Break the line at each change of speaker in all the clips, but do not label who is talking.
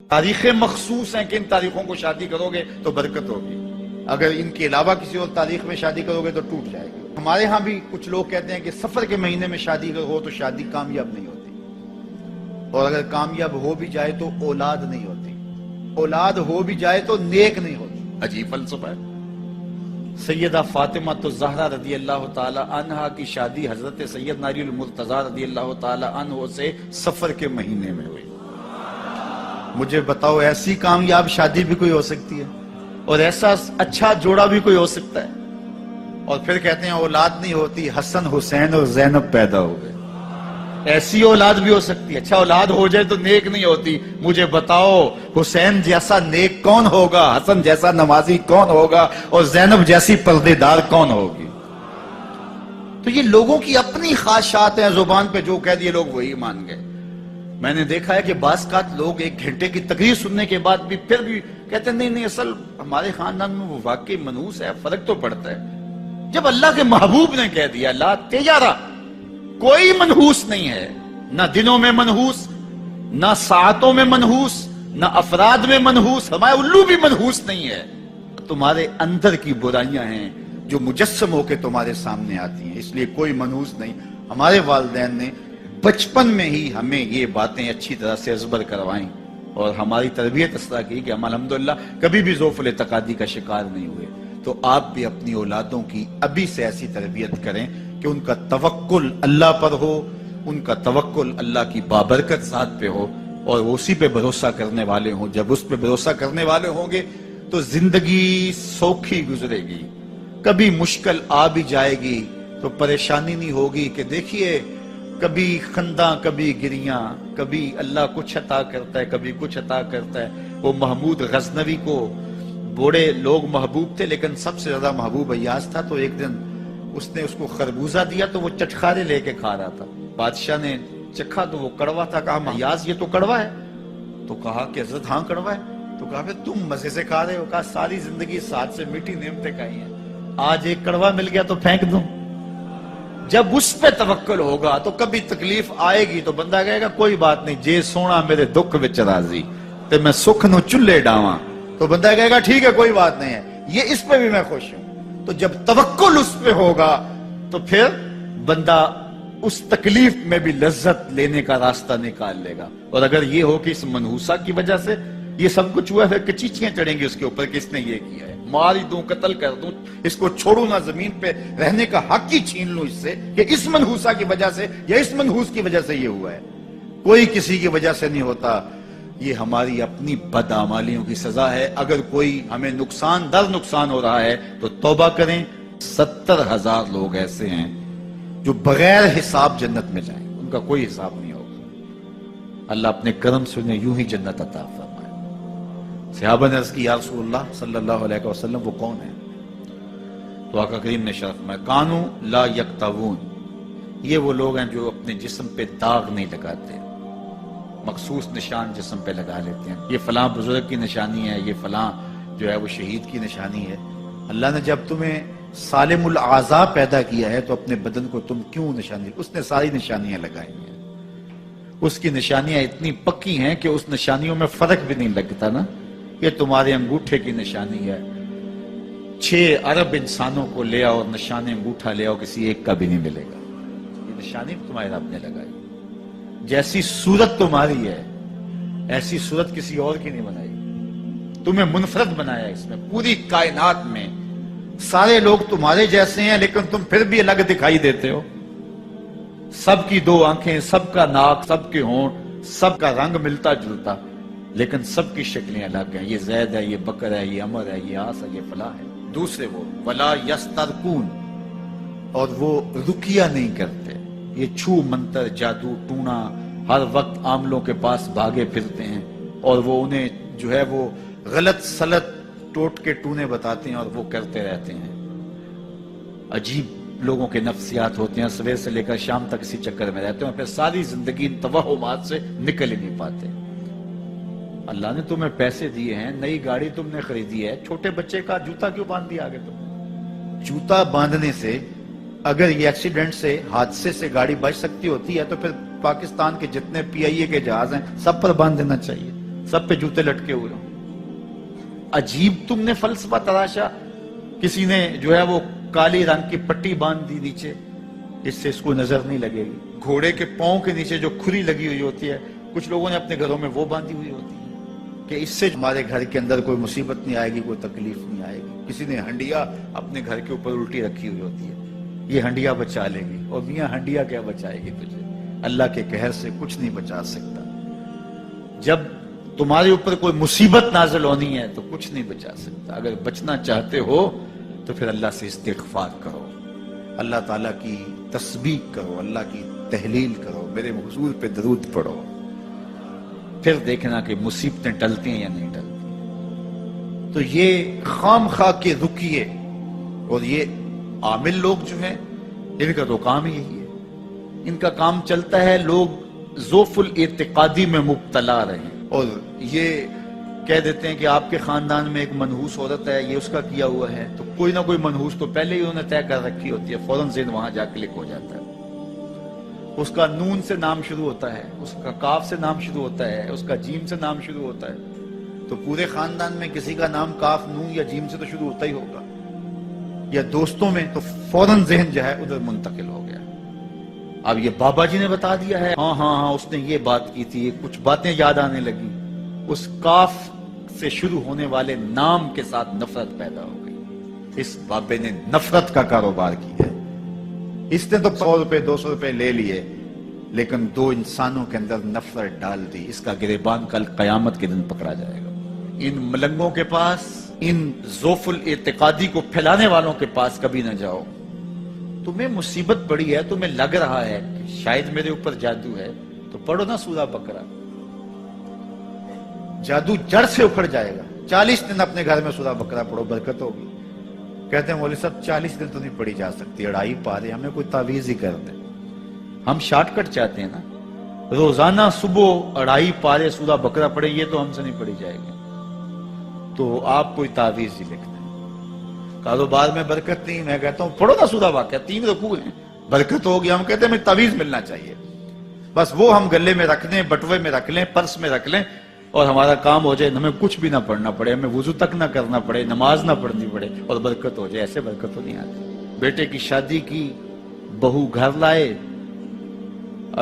تاریخیں مخصوص ہیں کہ ان تاریخوں کو شادی کرو گے تو برکت ہوگی، اگر ان کے علاوہ کسی اور تاریخ میں شادی کرو گے تو ٹوٹ جائے گی۔ ہمارے ہاں بھی کچھ لوگ کہتے ہیں کہ سفر کے مہینے میں شادی ہو تو شادی کامیاب نہیں ہوتی، اور اگر کامیاب ہو بھی جائے تو اولاد نہیں ہوتی، اولاد ہو بھی جائے تو نیک نہیں ہوتی۔ عجیب فلسفہ ہے۔ سیدہ فاطمہ تو زہرا رضی اللہ تعالی عنہا کی شادی حضرت سیدنا علی المرتضیٰ رضی اللہ تعالی عنہ سے سفر کے مہینے میں ہوئی۔ مجھے بتاؤ ایسی کامیاب شادی بھی کوئی ہو سکتی ہے، اور ایسا اچھا جوڑا بھی کوئی ہو سکتا ہے؟ اور پھر کہتے ہیں اولاد نہیں ہوتی، حسن حسین اور زینب پیدا ہو گئے۔ ایسی اولاد بھی ہو سکتی ہے، اچھا اولاد ہو جائے تو نیک نہیں ہوتی۔ مجھے بتاؤ حسین جیسا نیک کون ہوگا، حسن جیسا نمازی کون ہوگا، اور زینب جیسی پردے دار کون ہوگی؟ تو یہ لوگوں کی اپنی خواہشات ہیں، زبان پہ جو کہہ دیے لوگ وہی مان گئے۔ میں نے دیکھا ہے کہ بعض اوقات لوگ 1 گھنٹے کی تقریر سننے کے بعد بھی پھر بھی کہتے ہیں نہیں اصل ہمارے خاندان میں وہ واقعی منحوس ہے، فرق تو پڑتا ہے۔ جب اللہ کے محبوب نے کہہ دیا لا تجارہ، کوئی منحوس نہیں ہے، نہ دنوں میں منحوس، نہ ساعتوں میں منحوس، نہ افراد میں منحوس، ہمارے الو بھی منحوس نہیں ہے۔ تمہارے اندر کی برائیاں ہیں جو مجسم ہو کے تمہارے سامنے آتی ہیں، اس لیے کوئی منحوس نہیں۔ ہمارے والدین نے بچپن میں ہی ہمیں یہ باتیں اچھی طرح سے ازبر کروائیں، اور ہماری تربیت اس طرح کی کہ ہم الحمدللہ کبھی بھی ذوف الاعتقادی کا شکار نہیں ہوئے۔ تو آپ بھی اپنی اولادوں کی ابھی سے ایسی تربیت کریں کہ ان کا توکل اللہ پر ہو، ان کا توکل اللہ کی بابرکت ذات پہ ہو، اور وہ اسی پہ بھروسہ کرنے والے ہوں۔ جب اس پہ بھروسہ کرنے والے ہوں گے تو زندگی سوکھی گزرے گی، کبھی مشکل آ بھی جائے گی تو پریشانی نہیں ہوگی کہ دیکھیے کبھی خنداں کبھی گریاں، کبھی اللہ کچھ عطا کرتا ہے کبھی کچھ عطا کرتا ہے۔ وہ محمود غزنوی کو بوڑھے لوگ محبوب تھے، لیکن سب سے زیادہ محبوب ایاز تھا۔ تو ایک دن اس نے اس کو خربوزہ دیا تو وہ چٹخارے لے کے کھا رہا تھا۔ بادشاہ نے چکھا تو وہ کڑوا تھا، کہا ایاز یہ تو کڑوا ہے؟ تو کہا کہ حضرت ہاں کڑوا ہے۔ تو کہا پھر تم مزے سے کھا رہے ہو؟ کہا ساری زندگی ساتھ سے میٹھی نعمتیں کھائی ہیں، آج ایک کڑوا مل گیا تو پھینک دوں؟ جب اس پہ توکل ہوگا تو کبھی تکلیف آئے گی تو بندہ کہے گا کوئی بات نہیں، جے سونا میرے دکھ وچ راضی تے میں سکھ نو چلے ڈاواں، تو بندہ کہے گا ٹھیک ہے کوئی بات نہیں ہے، یہ اس پہ بھی میں خوش ہوں۔ تو جب توکل اس پہ ہوگا تو پھر بندہ اس تکلیف میں بھی لذت لینے کا راستہ نکال لے گا۔ اور اگر یہ ہو کہ اس منحوسہ کی وجہ سے یہ سب کچھ ہوا ہے، کچیچیاں چڑھیں گی اس کے اوپر کہ اس نے یہ کیا ہے، مار ہی دوں قتل کر دوں، اس کو چھوڑوں نہ، زمین پہ رہنے کا حق ہی چھین لوں اس سے، کہ اس منحوسہ کی وجہ سے یا اس منحوس کی وجہ سے یہ ہوا ہے۔ کوئی کسی کی وجہ سے نہیں ہوتا، یہ ہماری اپنی بدعمالیوں کی سزا ہے۔ اگر کوئی ہمیں نقصان در نقصان ہو رہا ہے تو توبہ کریں۔ 70,000 لوگ ایسے ہیں جو بغیر حساب جنت میں جائیں، ان کا کوئی حساب نہیں ہوگا۔ اللہ اپنے کرم سے انہیں یوں ہی جنت عطا فرمائے۔ صحابہ نے عرض کی یا رسول اللہ صلی اللہ علیہ وسلم وہ کون ہے؟ تو آقا کریم نے شرف میں کانو لا یکتوون، یہ وہ لوگ ہیں جو اپنے جسم پہ داغ نہیں لگاتے، مخصوص نشان جسم پہ لگا لیتے ہیں، یہ فلاں بزرگ کی نشانی ہے، یہ فلاں جو ہے وہ شہید کی نشانی ہے۔ اللہ نے جب تمہیں سالم الاعضاء پیدا کیا ہے تو اپنے بدن کو تم کیوں نشانی؟ اس نے ساری نشانیاں لگائی ہیں، اس کی نشانیاں اتنی پکی ہیں کہ اس نشانیوں میں فرق بھی نہیں لگتا نا۔ یہ تمہارے انگوٹھے کی نشانی ہے، 6 ارب انسانوں کو لے آؤ اور نشان انگوٹھا لے آؤ، کسی ایک کا بھی نہیں ملے گا۔ یہ نشانی تمہارے رب نے لگائی۔ جیسی صورت تمہاری ہے ایسی صورت کسی اور کی نہیں بنائی، تمہیں منفرد بنایا اس میں۔ پوری کائنات میں سارے لوگ تمہارے جیسے ہیں لیکن تم پھر بھی الگ دکھائی دیتے ہو۔ سب کی 2 آنکھیں، سب کا ناک، سب کے ہونٹ، سب کا رنگ ملتا جلتا، لیکن سب کی شکلیں الگ ہیں۔ یہ زید ہے، یہ بکر ہے، یہ عمر ہے، یہ آس ہے، یہ فلاں ہے۔ دوسرے وہ ولا یسترقون، اور وہ رکیہ نہیں کرتے، یہ چھو منتر جادو ٹونا ہر وقت عاملوں کے پاس بھاگے پھرتے ہیں، اور وہ انہیں جو ہے وہ غلط سلط ٹوٹ کے ٹونے بتاتے ہیں اور وہ کرتے رہتے ہیں۔ عجیب لوگوں کے نفسیات ہوتے ہیں، صبح سے لے کر شام تک اسی چکر میں رہتے ہیں، اور پھر ساری زندگی ان توہمات سے نکل ہی نہیں پاتے۔ اللہ نے تمہیں پیسے دیے ہیں، نئی گاڑی تم نے خریدی ہے، چھوٹے بچے کا جوتا کیوں باندھ دیا آگے تم؟ جوتا باندھنے سے اگر یہ ایکسیڈنٹ سے، حادثے سے گاڑی بچ سکتی ہوتی ہے تو پھر پاکستان کے جتنے PIA کے جہاز ہیں سب پر باندھ دینا چاہیے۔ سب پہ جوتے لٹکے ہوئے ہوں. عجیب تم نے فلسفہ تراشا. کسی نے جو ہے وہ کالی رنگ کی پٹی باندھ دی نیچے، اس سے اس کو نظر نہیں لگے گی. گھوڑے کے پاؤں کے نیچے جو کھری لگی ہوئی ہوتی ہے، کچھ لوگوں نے اپنے گھروں میں وہ باندھی ہوئی ہوتی ہے کہ اس سے ہمارے گھر کے اندر کوئی مصیبت نہیں آئے گی، کوئی تکلیف نہیں آئے گی. کسی نے ہنڈیا اپنے گھر کے اوپر الٹی رکھی ہوئی ہوتی ہے، یہ ہنڈیا بچا لے گی. اور میاں ہنڈیا کیا بچائے گی تجھے؟ اللہ کے قہر سے کچھ نہیں بچا سکتا. جب تمہارے اوپر کوئی مصیبت نازل ہونی ہے تو کچھ نہیں بچا سکتا. اگر بچنا چاہتے ہو تو پھر اللہ سے استغفار کرو، اللہ تعالیٰ کی تسبیح کرو، اللہ کی تحلیل کرو، میرے حضور پہ درود پڑھو. پھر دیکھنا کہ مصیبتیں ٹلتی ہیں یا نہیں ٹلتی. تو یہ خام خواہ کے رکیے. اور یہ عامل لوگ جو ہیں، ان کا تو کام یہی ہے. ان کا کام چلتا ہے لوگ ذوف الاعتقادی میں مبتلا رہے اور یہ کہہ دیتے ہیں کہ آپ کے خاندان میں ایک منحوس عورت ہے، یہ اس کا کیا ہوا ہے. تو کوئی نہ کوئی منحوس تو پہلے ہی انہوں نے طے کر رکھی ہوتی ہے، فوراً ذہن وہاں جا کلک ہو جاتا ہے. اس کا نون سے نام شروع ہوتا ہے، اس کا کاف سے نام شروع ہوتا ہے، اس کا جیم سے نام شروع ہوتا ہے. تو پورے خاندان میں کسی کا نام کاف، نون یا جیم سے تو شروع ہوتا ہی ہوگا. یا دوستوں میں تو فوراً ذہن جو ہے ادھر منتقل ہو گیا. اب یہ بابا جی نے بتا دیا ہے، ہاں اس نے یہ بات کی تھی، کچھ باتیں یاد آنے لگی. اس کاف سے شروع ہونے والے نام کے ساتھ نفرت پیدا ہو گئی. اس بابے نے نفرت کا کاروبار کیا ہے. اس نے تو 100 روپے 200 روپے لے لیے، لیکن 2 انسانوں کے اندر نفرت ڈال دی. اس کا گریبان کل قیامت کے دن پکڑا جائے گا. ان ملنگوں کے پاس، ان ذوف الاعتقادی کو پھیلانے والوں کے پاس کبھی نہ جاؤ. تمہیں مصیبت پڑی ہے، تمہیں لگ رہا ہے کہ شاید میرے اوپر جادو ہے، تو پڑھو نا سورہ بقرہ. جادو جڑ سے اکھڑ جائے گا. 40 دن اپنے گھر میں سورہ بقرہ پڑھو، برکت ہوگی. کہتے ہیں مولوی صاحب 40 دن تو نہیں پڑھی جا سکتی، 2.5 پارے، ہمیں کوئی تعویذ ہی کر دے. ہم شارٹ کٹ چاہتے ہیں نا. روزانہ صبح 2.5 پارے سورہ بقرہ پڑھیں، یہ تو ہم سے نہیں پڑھی جائے گی. تو آپ کوئی تعویذ ہی لکھ دیں. کاروبار میں برکت نہیں، میں کہتا ہوں پڑھو نا سورہ واقعہ، 3 رکوع ہیں، برکت ہوگی. ہم کہتے ہیں ہمیں تعویذ ملنا چاہیے. بس وہ ہم گلے میں رکھ لیں، بٹوے میں رکھ لیں، پرس میں رکھ لیں، اور ہمارا کام ہو جائے. ہمیں کچھ بھی نہ پڑھنا پڑے، ہمیں وضو تک نہ کرنا پڑے، نماز نہ پڑھنی پڑے، اور برکت ہو جائے. ایسے برکت تو نہیں آتی. بیٹے کی شادی کی، بہو گھر لائے،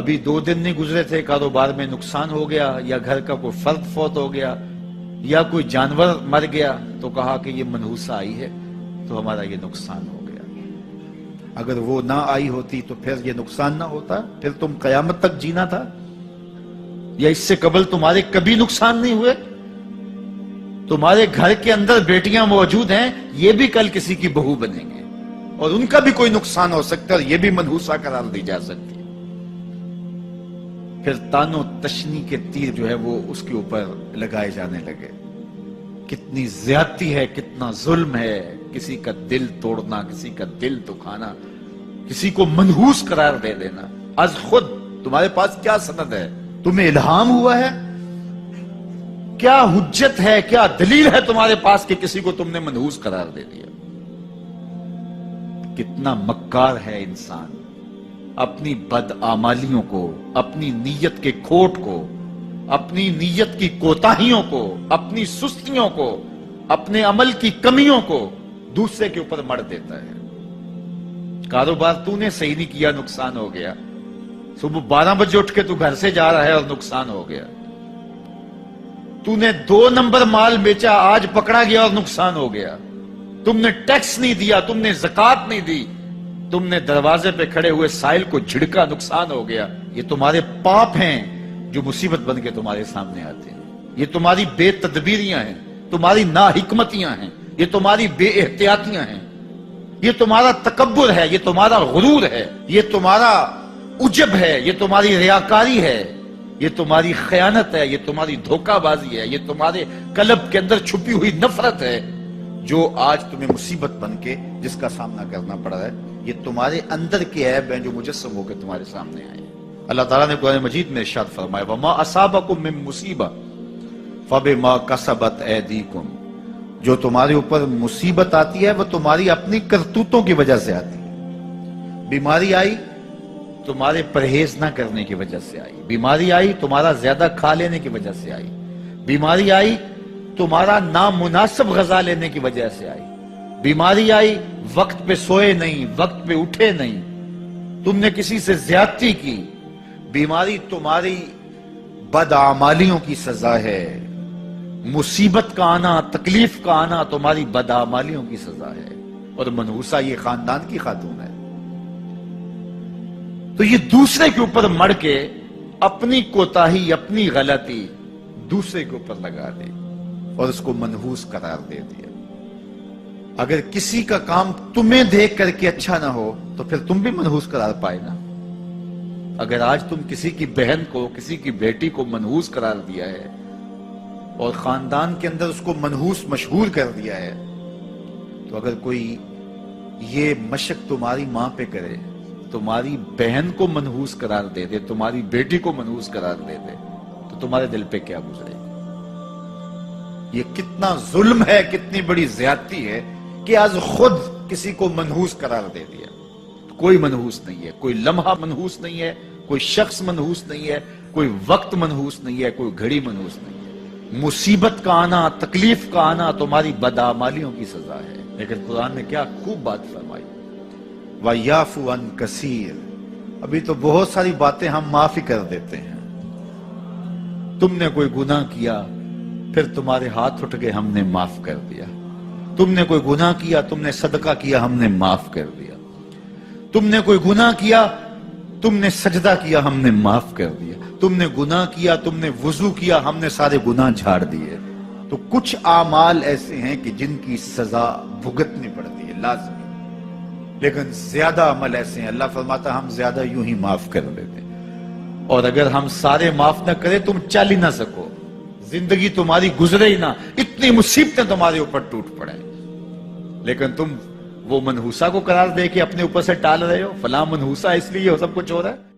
ابھی 2 دن نہیں گزرے تھے، کاروبار میں نقصان ہو گیا، یا گھر کا کوئی فرد فوت ہو گیا، یا کوئی جانور مر گیا. تو کہا کہ یہ منحوسہ آئی ہے تو ہمارا یہ نقصان ہو گیا. اگر وہ نہ آئی ہوتی تو پھر یہ نقصان نہ ہوتا، پھر تم قیامت تک جینا تھا. یا اس سے قبل تمہارے کبھی نقصان نہیں ہوئے. تمہارے گھر کے اندر بیٹیاں موجود ہیں، یہ بھی کل کسی کی بہو بنیں گے، اور ان کا بھی کوئی نقصان ہو سکتا ہے، اور یہ بھی منحوسہ قرار دی جا سکتی ہے. پھر تانو تشنی کے تیر جو ہے وہ اس کے اوپر لگائے جانے لگے. کتنی زیادتی ہے، کتنا ظلم ہے. کسی کا دل توڑنا، کسی کا دل دکھانا، کسی کو منحوس قرار دے دینا. از خود تمہارے پاس کیا سند ہے؟ تمہیں الہام ہوا ہے؟ کیا حجت ہے، کیا دلیل ہے تمہارے پاس کہ کسی کو تم نے منحوس قرار دے دیا؟ کتنا مکار ہے انسان. اپنی بدعمالیوں کو، اپنی نیت کے کھوٹ کو، اپنی نیت کی کوتاہیوں کو، اپنی سستیوں کو، اپنے عمل کی کمیوں کو دوسرے کے اوپر مڑ دیتا ہے. کاروبار تو نے صحیح نہیں کیا، نقصان ہو گیا. صبح 12 بجے اٹھ کے تو گھر سے جا رہا ہے اور نقصان ہو گیا. تو نے 2 نمبر مال بیچا، آج پکڑا گیا اور نقصان ہو گیا. تم نے ٹیکس نہیں دیا، تم نے زکات نہیں دی، تم نے دروازے پہ کھڑے ہوئے سائل کو جھڑکا، نقصان ہو گیا. یہ تمہارے پاپ ہیں جو مصیبت بن کے تمہارے سامنے آتے ہیں. یہ تمہاری بے تدبیریاں ہیں، تمہاری ناحکمتیاں ہیں، یہ تمہاری بے احتیاطیاں ہیں، یہ تمہارا تکبر ہے، یہ تمہارا غرور ہے، یہ تمہارا عجب ہے، یہ تمہاری ریاکاری ہے، یہ تمہاری خیانت ہے، یہ تمہاری دھوکہ بازی ہے، یہ تمہارے قلب کے اندر چھپی ہوئی نفرت ہے جو آج تمہیں مصیبت بن کے جس کا سامنا کرنا پڑ رہا ہے. یہ تمہارے اندر کے عیب ہیں جو مجسم ہو کے تمہارے سامنے آئے. اللہ تعالیٰ نے قرآن مجید میں ارشاد فرمایا وَمَا أَصَابَكُم مِّن مُّصِيبَةٍ فَبِمَا كَسَبَتْ أَيْدِيكُمْ. جو تمہارے اوپر مصیبت آتی ہے وہ تمہاری اپنی کرتوتوں کی وجہ سے آتی ہے. بیماری آئی تمہارے پرہیز نہ کرنے کی وجہ سے آئی. بیماری آئی تمہارا زیادہ کھا لینے کی وجہ سے آئی. بیماری آئی تمہارا نامناسب غذا لینے کی وجہ سے آئی، بیماری آئی وقت پہ سوئے نہیں، وقت پہ اٹھے نہیں، تم نے کسی سے زیادتی کی، بیماری تمہاری بدعمالیوں کی سزا ہے، مصیبت کا آنا، تکلیف کا آنا تمہاری بدعمالیوں کی سزا ہے۔ اور منحوسہ یہ خاندان کی خاتون ہے، تو یہ دوسرے کے اوپر مڑ کے اپنی کوتاہی، اپنی غلطی دوسرے کے اوپر لگا دی اور اس کو منحوس قرار دے دیا۔ اگر کسی کا کام تمہیں دیکھ کر کے اچھا نہ ہو تو پھر تم بھی منحوس قرار پائے نا۔ اگر آج تم کسی کی بہن کو، کسی کی بیٹی کو منحوس قرار دیا ہے اور خاندان کے اندر اس کو منحوس مشہور کر دیا ہے، تو اگر کوئی یہ مشق تمہاری ماں پہ کرے، تمہاری بہن کو منحوس قرار دے دے، تمہاری بیٹی کو منحوس قرار دے دے، تو تمہارے دل پہ کیا گزرے گی؟ یہ کتنا ظلم ہے، کتنی بڑی زیادتی ہے کہ آج خود کسی کو منحوس قرار دے دیا۔ کوئی منحوس نہیں ہے، کوئی لمحہ منحوس نہیں ہے، کوئی شخص منحوس نہیں ہے، کوئی وقت منحوس نہیں ہے، کوئی گھڑی منحوس نہیں ہے۔ مصیبت کا آنا، تکلیف کا آنا تمہاری بدعمالیوں کی سزا ہے۔ لیکن قرآن نے کیا خوب بات فرمائی، وَيَعْفُو عَنْ كَثِيرٍ، ابھی تو بہت ساری باتیں ہم معاف ہی کر دیتے ہیں۔ تم نے کوئی گناہ کیا، پھر تمہارے ہاتھ اٹھ گئے، ہم نے معاف کر دیا۔ تم نے کوئی گناہ کیا، تم نے صدقہ کیا، ہم نے معاف کر دیا۔ تم نے کوئی گناہ کیا، تم نے سجدہ کیا، ہم نے معاف کر دیا۔ تم نے گناہ کیا، تم نے وضو کیا، ہم نے سارے گناہ جھاڑ دیے۔ تو کچھ اعمال ایسے ہیں کہ جن کی سزا بھگتنی پڑتی ہے لازمی، لیکن زیادہ عمل ایسے ہیں اللہ فرماتا ہم زیادہ یوں ہی معاف کر دیتے ہیں۔ اور اگر ہم سارے معاف نہ کریں تم چل ہی نہ سکو، زندگی تمہاری گزرے ہی نہ، اتنی مصیبتیں تمہارے اوپر ٹوٹ پڑے، لیکن تم وہ منحوسہ کو قرار دے کے اپنے اوپر سے ٹال رہے ہو، فلاں منحوسہ اس لیے وہ سب کچھ ہو رہا ہے۔